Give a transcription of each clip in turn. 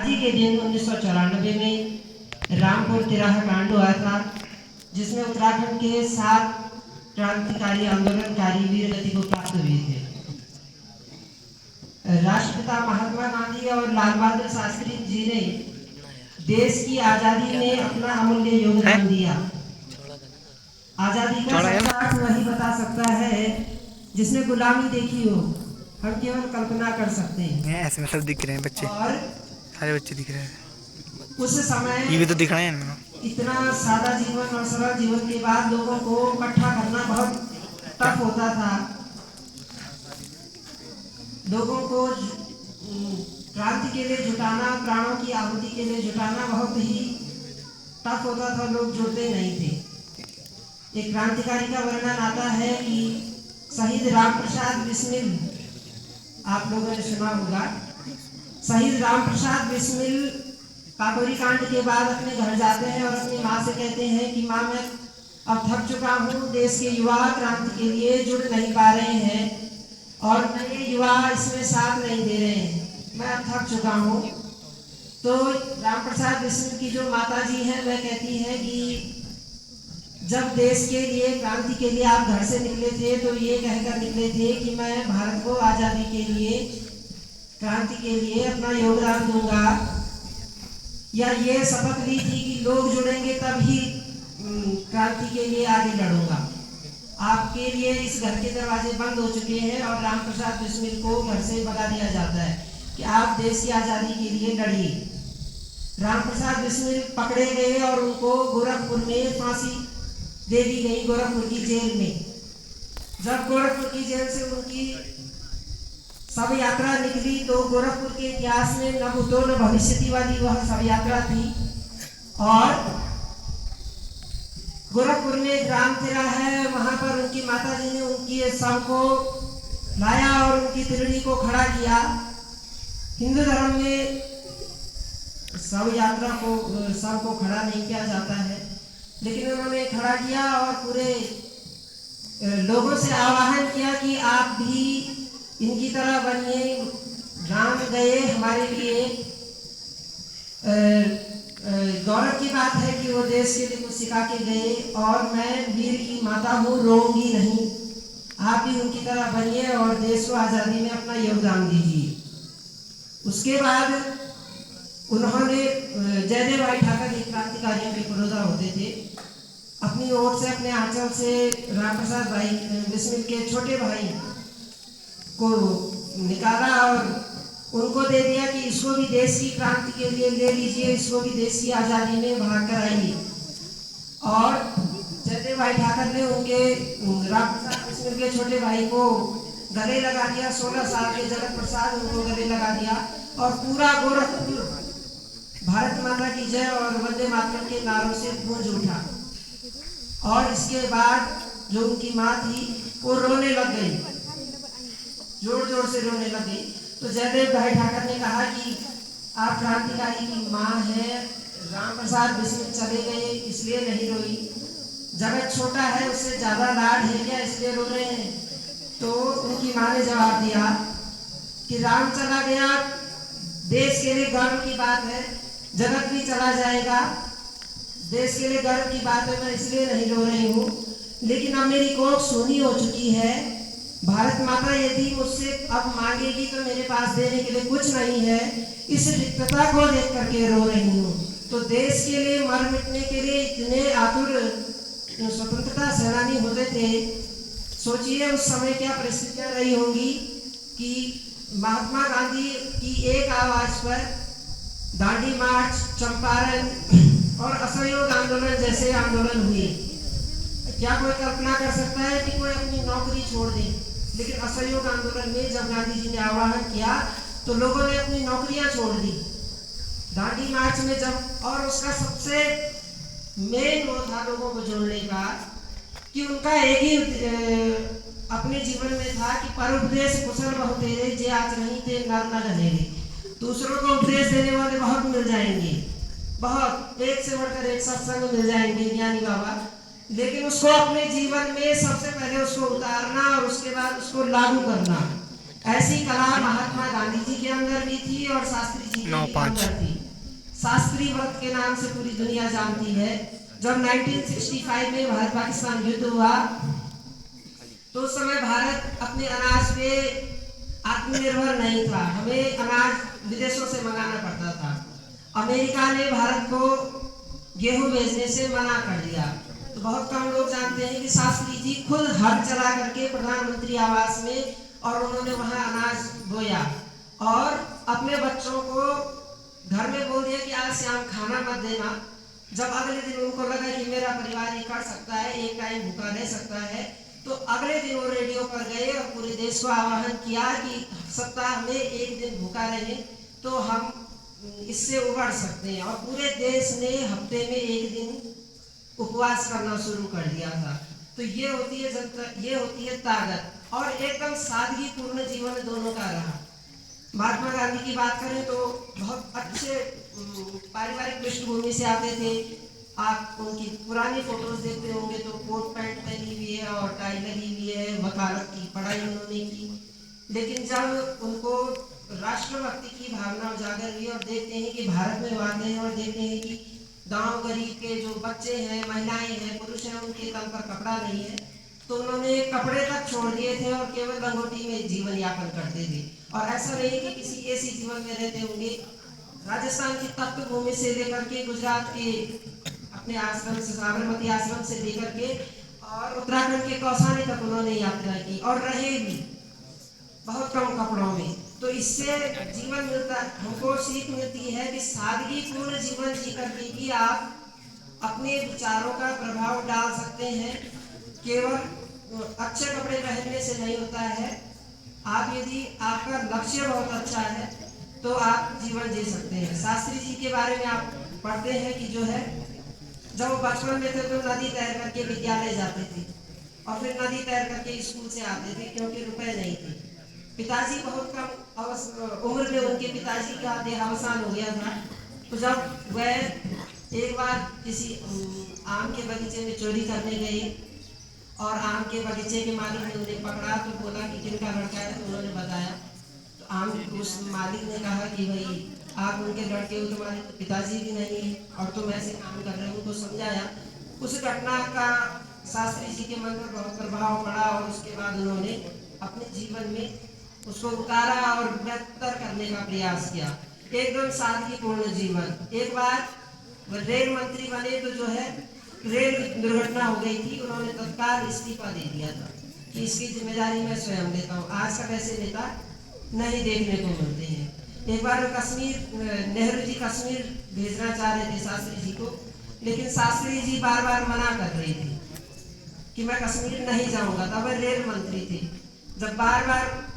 आज ही के दिन 1994 में रामपुर तिराहा कांड हुआ था, जिसमें उत्तराखंड के 7 क्रांतिकारी आंदोलनकारी वीर गति को प्राप्त हुए थे। राष्ट्रपिता महात्मा गांधी और लाल बहादुर शास्त्री जी ने देश की आजादी में अपना अमूल्य योगदान दिया। आजादी का सच्चा अर्थ वही बता सकता है जिसने गुलामी देखी हो। हम केवल कल्पना कर सकते हैं। ऐसे में सब दिख रहे हैं बच्चे, और सारे बच्चे दिख रहे हैं। उस समय ये भी तो दिख रहे हैं। इतना सादा जीवन और सरल जीवन के बाद लोगों को इकट्ठा करना बहुत टफ होता था। लोगों को क्रांति के लिए जुटाना, प्राणों की आहुति के लिए जुटाना बहुत ही टफ होता था। लोग जुड़ते नहीं थे। एक क्रांतिकारी का वर्णन आता है कि शहीद राम प्रसाद बिस्मिल, आप लोगों ने सुना होगा, शहीद राम प्रसाद बिस्मिल काकोरी कांड के बाद अपने घर जाते हैं और अपनी माँ से कहते हैं कि माँ, मैं अब थक चुका हूँ। देश के युवा क्रांति के लिए जुड़ नहीं पा रहे हैं और नए युवा इसमें साथ नहीं दे रहे हैं। मैं अब थक चुका हूँ। तो राम प्रसाद बिस्मिल की जो माता जी हैं वह कहती हैं कि जब देश के लिए, क्रांति के लिए आप घर से निकले थे तो ये कहकर निकले थे कि मैं भारत को आज़ादी के लिए, क्रांति के लिए अपना योगदान दूंगा, या ये शपथ ली थी कि लोग जुड़ेंगे तभी क्रांति के लिए आगे लड़ूंगा। आपके लिए इस घर के दरवाजे बंद हो चुके हैं और राम प्रसाद बिस्मिल को घर से भगा दिया जाता है कि आप देश की आज़ादी के लिए लड़िए। राम प्रसाद बिस्मिल पकड़े गए और उनको गोरखपुर में फांसी दे दी गई, गोरखपुर की जेल में। जब गोरखपुर की जेल से उनकी शव यात्रा निकली तो गोरखपुर के इतिहास में न भूतो न भविष्यति वाली वह शव यात्रा थी। और गोरखपुर में एक ग्राम तिरा है, वहां पर उनकी माता जी ने उनकी शव को लाया और उनकी तिरड़ी को खड़ा किया। हिंदू धर्म में शव यात्रा को, शव को खड़ा नहीं किया जाता है, लेकिन उन्होंने खड़ा किया और पूरे लोगों से आह्वान किया कि आप भी इनकी तरह बनिए। राम गए, हमारे लिए गौरव की बात है कि वो देश के लिए कुछ सिखा के गए और मैं वीर की माता हूँ, रोऊंगी नहीं। आप भी उनकी तरह बनिए और देश को आज़ादी में अपना योगदान दीजिए। उसके बाद उन्होंने, जयदेव भाई ठाकर के क्रांतिकारियों के पुरोधा होते थे, अपनी ओर से, अपने आंचल से राम प्रसाद भाई बिस्मिल के छोटे भाई को निकाला और उनको दे दिया कि इसको भी देश की क्रांति के लिए ले लीजिए, इसको भी देश की आज़ादी में भाग कर आइए। और जयदेव भाई ठाकर ने उनके राम प्रसाद बिस्मिल के छोटे भाई को गले लगा दिया। 16 साल के जगत प्रसाद उनको गले लगा दिया और पूरा गोरखपुर भारत माता की जय और वंदे मातरम के नारों से गूंज उठा। और इसके बाद जो उनकी माँ थी वो रोने लग गई, जोर जोर से रोने लग गई। तो जयदेव भाई ठाकर ने कहा कि आप क्रांतिकारी की माँ है, राम प्रसाद बिस्मिल चले गए इसलिए नहीं रोई, जगत छोटा है उससे ज्यादा लाड है क्या, इसलिए रो रहे हैं। तो उनकी माँ ने जवाब दिया कि राम चला गया, देश के लिए गर्व की बात है, जगत भी चला जाएगा, देश के लिए गर्व की बात है, मैं इसलिए नहीं रो रही हूँ। लेकिन अब मेरी कोख सूनी हो चुकी है। भारत माता यदि मुझसे अब मांगेगी तो मेरे पास देने के लिए कुछ नहीं है। इस रिक्तता को देख करके रो रही हूँ। तो देश के लिए मर मिटने के लिए इतने आतुर स्वतंत्रता सेनानी होते थे। सोचिए उस समय क्या परिस्थितियाँ रही होंगी कि महात्मा गांधी की एक आवाज पर दांडी मार्च, चंपारण और असहयोग आंदोलन जैसे आंदोलन हुए। क्या कोई कल्पना कर सकता है कि कोई अपनी नौकरी छोड़ दे? लेकिन असहयोग आंदोलन में जब गांधी जी ने आह्वान किया तो लोगों ने अपनी नौकरियां छोड़ दी। दांडी मार्च में जब, और उसका सबसे मेन वो था लोगों को जोड़ने का कि उनका एक ही अपने जीवन में था कि परोपदेश कुशल बहु तेरे, जे आज नहीं थे नर न गधेरे। दूसरों को उपदेश देने वाले बहुत मिल जाएंगे, बहुत, एक से बढ़कर एक सत्संग मिल जाएंगे ज्ञानी बाबा, लेकिन उसको अपने जीवन में सबसे पहले उसको उतारना और उसके बाद उसको लागू करना, ऐसी कला महात्मा गांधी जी के अंदर भी थी और शास्त्री जी के भी 9-5 अंदर थी। शास्त्री व्रत के नाम से पूरी दुनिया जानती है। जब 1965 में भारत पाकिस्तान युद्ध हुआ तो उस समय भारत अपने अनाज पे आत्मनिर्भर नहीं था, हमें अनाज विदेशों से मंगाना पड़ता था। अमेरिका ने भारत को गेहूं भेजने से मना कर दिया। तो बहुत कम लोग जानते हैं कि शास्त्री जी खुद हल चला करके प्रधानमंत्री आवास में और उन्होंने वहां अनाज बोया और अपने बच्चों को घर में बोल दिया कि आज शाम खाना मत देना। जब अगले दिन उनको लगा कि मेरा परिवार ये कर सकता है, एक टाइम भूखा रह सकता है, तो अगले दिन वो रेडियो पर गए और पूरे देश को आह्वान किया कि सप्ताह में एक दिन भूखा रहे तो हम इससे उबर सकते हैं। और पूरे देश ने हफ्ते में एक दिन उपवास करना शुरू कर दिया था। तो ये होती है ये होती है ताकत और एकदम सादगी पूर्ण जीवन दोनों का रहा। महात्मा गांधी की बात करें तो बहुत अच्छे पारिवारिक पृष्ठभूमि से आते थे। आप उनकी पुरानी फोटोज देखते होंगे तो कोट पैंट पहनी हुई है और टाई लगी हुई है, वकालत की पढ़ाई उन्होंने की। लेकिन जब उनको राष्ट्रभक्ति की भावना उजागर हुई और देखते हैं कि भारत में आते हैं और देखते हैं कि गांव गरीब के जो बच्चे हैं, महिलाएं हैं, पुरुष हैं, उनके तन पर कपड़ा नहीं है, तो उन्होंने कपड़े तक छोड़ दिए थे और केवल लंगोटी में जीवन यापन करते थे। और ऐसा नहीं कि किसी ऐसी जीवन में रहते होंगे। राजस्थान की तप्त भूमि से लेकर के गुजरात के अपने आश्रम से, साबरमती आश्रम से लेकर के और उत्तराखंड के कौसानी तक उन्होंने यात्रा की और रहे भी बहुत कम कपड़ों में। तो इससे जीवन मिलता, हमको सीख मिलती है कि सादगी पूर्ण जीवन जी करके भी आप अपने विचारों का प्रभाव डाल सकते हैं। केवल अच्छे कपड़े पहनने से नहीं होता है। आप यदि आपका लक्ष्य बहुत अच्छा है तो आप जीवन जी सकते हैं। शास्त्री जी के बारे में आप पढ़ते हैं कि जो है जब वो बचपन में थे तो नदी तैर करके विद्यालय जाते थे और फिर नदी तैर करके स्कूल से आते थे क्योंकि रुपए नहीं थे। पिताजी बहुत कम उम्र में उनके पिताजी का देहावसान हो गया था। तो जब वह एक बार किसी आम के बगीचे में चोरी करने गए और आम के बगीचे के मालिक ने उन्हें पकड़ा तो बोला कि किनका लड़का है, तो उन्होंने बताया। तो आम उस मालिक ने कहा कि भाई आप उनके लड़के हो, तुम्हारे तो पिताजी भी नहीं है और तुम ऐसे काम कर रहे हो। उनको समझाया। उस घटना का शास्त्री जी के मन पर बहुत प्रभाव पड़ा और उसके बाद उन्होंने अपने जीवन में उसको उतारा और बेहतर करने का प्रयास किया। एकदम सादगीपूर्ण जीवन। एक बार रेल मंत्री बने तो जो है रेल दुर्घटना हो गई थी, उन्होंने तत्काल इस्तीफा दे दिया था कि इसकी जिम्मेदारी मैं स्वयं लेता हूँ। आज का वैसे नेता नहीं देखने को मिलते हैं। एक बार कश्मीर, नेहरू जी कश्मीर भेजना चाह रहे थे शास्त्री जी को, लेकिन शास्त्री जी बार बार मना कर रही थी कि मैं कश्मीर नहीं जाऊंगा। तब वे रेल मंत्री थे। जब बार बार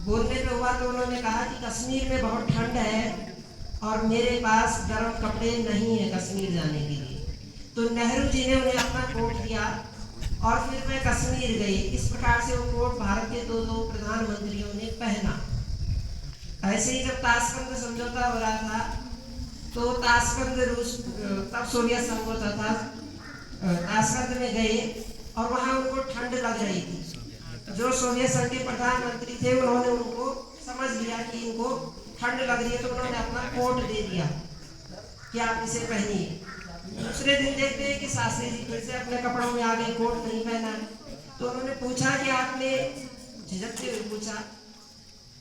बोलने पे हुआ तो उन्होंने कहा कि कश्मीर में बहुत ठंड है और मेरे पास गर्म कपड़े नहीं है कश्मीर जाने के लिए। तो नेहरू जी ने उन्हें अपना कोट दिया और फिर मैं कश्मीर गई। इस प्रकार से वो कोट भारत के दो प्रधानमंत्रियों ने पहना। ऐसे ही जब ताशकंद समझौता हो रहा था तो ताशकंद रूस, तब सोवियत संघ होता था, ताशकंद में गए और वहां उनको ठंड लग रही थी। जो सोवियत संघ के प्रधानमंत्री थे उन्होंने उनको समझ लिया कि इनको ठंड लग रही है, तो उन्होंने अपना कोट दे दिया कि आप इसे पहनिए। दूसरे दिन देखते हैं कि शास्त्री जी फिर से अपने कपड़ों में आ गए, कोट नहीं पहना। तो उन्होंने पूछा कि आपने झिझकते हुए पूछा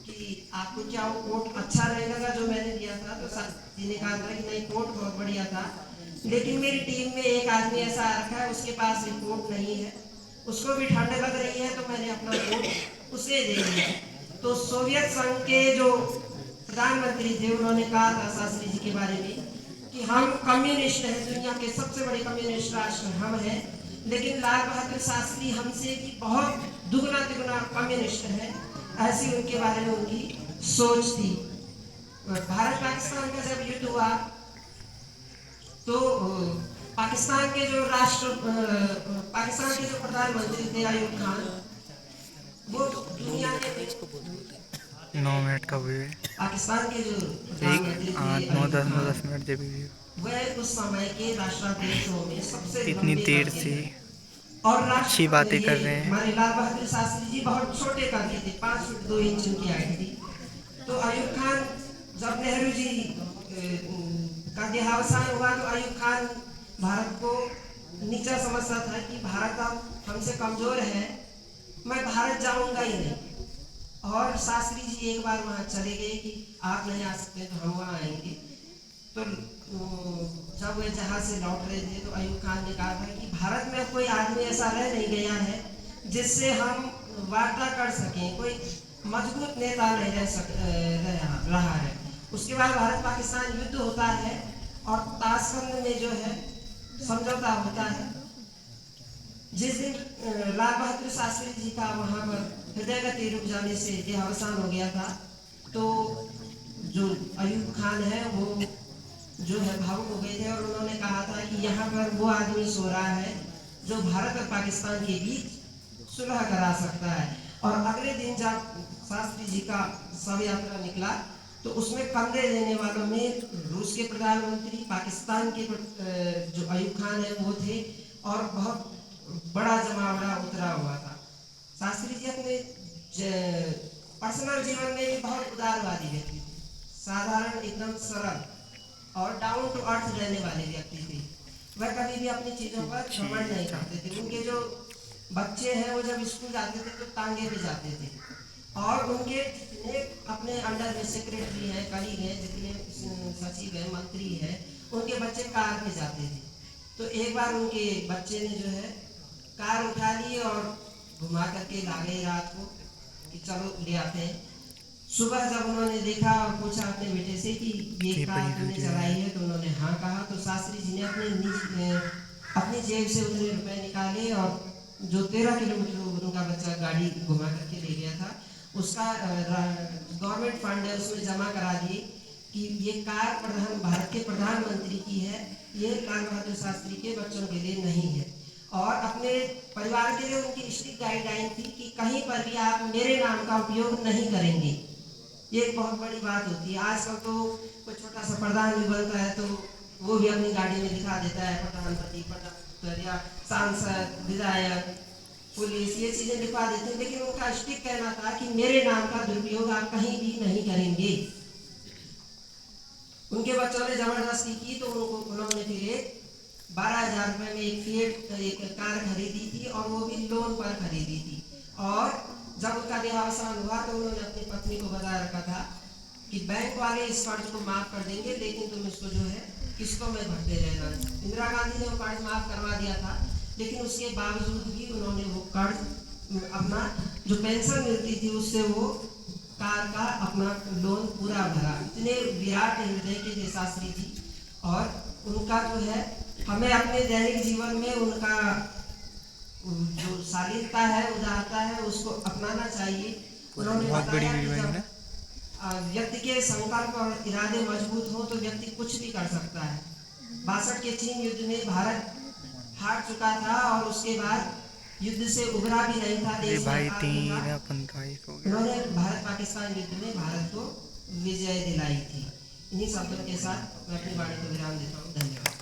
कि आपको क्या वो कोट अच्छा रहेगा जो मैंने दिया था? तो शास्त्री जी ने कहा था कि नहीं, कोट बहुत बढ़िया था, लेकिन मेरी टीम में एक आदमी ऐसा आ रखा है उसके पास भी कोट नहीं है, उसको भी ठंड लग रही है, तो मैंने अपना कोट उसे दे दिया। तो सोवियत संघ के जो प्रधानमंत्री थे उन्होंने कहा था शास्त्री जी के बारे में कि हम कम्युनिस्ट हैं, दुनिया के सबसे बड़े कम्युनिस्ट राष्ट्र हम हैं, लेकिन लाल बहादुर शास्त्री हमसे भी बहुत दुगना तिगुना कम्युनिस्ट है। ऐसी उनके बारे में उनकी सोच थी। भारत पाकिस्तान का जब युद्ध हुआ तो पाकिस्तान के जो प्रधानमंत्री थे अयूब खान, वो दुनिया के 9 मिनट का भी है। पाकिस्तान के जो एक 8-9-10 मिनट जब भी वह उस समय के राष्ट्राध्यक्षों में सबसे इतनी देर से और अच्छी बातें कर रहे हैं। हमारे लाल बहादुर शास्त्री जी बहुत छोटे करके थे, 5 फुट 2 इंच उनकी हाइट थी। तो अयूब खान, जब नेहरू जी का देहावसान हुआ तो अयूब खान भारत को नीचा समझता था कि भारत अब हमसे कमजोर है, मैं भारत जाऊंगा ही नहीं। और शास्त्री जी एक बार वहाँ चले गए कि आप नहीं आ सकते तो हम वहाँ आएंगे। तो जब वे जहाज से लौट रहे थे तो अयूब खान ने कहा था कि भारत में कोई आदमी ऐसा रह नहीं गया है जिससे हम वार्ता कर सकें, कोई मजबूत नेता नहीं रहा है। उसके बाद भारत पाकिस्तान युद्ध होता है और ताशकंद में जो है समझौता होता है। जिस दिन लाल बहादुर शास्त्री जी का वहाँ पर हृदय गति रुक जाने से देहावसान हो गया था, तो जो अयूब खान है वो जो है भावुक हो गए थे और उन्होंने कहा था कि यहाँ पर वो आदमी सो रहा है जो भारत और पाकिस्तान के बीच सुलह करा सकता है। और अगले दिन जब शास्त्री जी का शव यात्रा निकला तो उसमें कंधे देने वालों में रूस के प्रधानमंत्री, पाकिस्तान के जो अयूब खान है वो थे और बहुत बड़ा जमावड़ा उतरा हुआ था। शास्त्री जी अपने पर्सनल जीवन में भी बहुत उदारवादी व्यक्ति थे, साधारण एकदम सरल और डाउन टू अर्थ रहने वाले व्यक्ति थे। वह कभी भी अपनी चीजों पर घमंड नहीं करते थे। उनके जो बच्चे हैं वो जब स्कूल जाते थे तो टांगे पे जाते थे और उनके जितने अपने अंडर में सेक्रेटरी हैं, कलीग हैं, जितने सचिव हैं, मंत्री हैं, उनके बच्चे कार पे जाते थे। तो एक बार उनके बच्चे ने जो है कार उठा ली और घुमा करके ला गई रात को कि चलो ले आते हैं। सुबह जब उन्होंने देखा और पूछा अपने बेटे से कि ये कार तुमने चलाई है, तो उन्होंने हाँ कहा। तो शास्त्री जी ने अपनी जेब से उतने रुपए निकाले और जो 13 किलोमीटर उनका बच्चा गाड़ी घुमा करके ले गया था उसका गवर्नमेंट फंड है उसमें जमा करा दिए कि ये कार भारत के प्रधानमंत्री की है, ये लाल बहादुर शास्त्री के बच्चों के लिए नहीं है। और अपने परिवार के लिए उनकी स्ट्रिक्ट गाइडलाइन थी कि कहीं पर भी आप मेरे नाम का उपयोग नहीं करेंगे। ये एक बहुत बड़ी बात होती है। आजकल तो कोई छोटा सा प्रधान भी बनता है तो वो भी अपनी गाड़ी में दिखा देता है प्रधानमंत्री, या सांसद, विधायक, पुलिस, ये चीजें लिखवा देते हैं। लेकिन उनका स्ट्रिक्ट कहना था कि मेरे नाम का दुरुपयोग आप कहीं भी नहीं करेंगे। उनके बच्चों ने जबरदस्ती की तो उन्होंने फिर 12,000 रुपए में एक कार खरीदी थी और वो भी लोन पर खरीदी थी। और जब उनका देहावसान हुआ तो उन्होंने अपनी पत्नी को बता रखा था कि बैंक वाले इस कर्ज को माफ कर देंगे, लेकिन तुम इसको जो है किस्तों में भरते रहना। इंदिरा गांधी ने वो कर्ज माफ करवा दिया था, लेकिन उसके बावजूद भी उन्होंने वो कर्ज अपना जो पेंशन मिलती थी उससे वो कार का अपना लोन पूरा भरा। इतने विराट हृदय के थे शास्त्री जी। और उनका जो है हमें अपने दैनिक जीवन में उनका जो शालीनता है, उदारता है, उसको अपनाना चाहिए। उन्होंने बताया कि जब व्यक्ति के संकल्प और इरादे मजबूत हो तो व्यक्ति कुछ भी कर सकता है। 62 के चीन युद्ध में भारत हार चुका था और उसके बाद युद्ध से उभरा भी नहीं था देश। उन्होंने भारत पाकिस्तान युद्ध में भारत को विजय दिलाई थी। इन्हीं शब्दों के साथ मैं अपनी वाणी को विराम देता हूँ। धन्यवाद।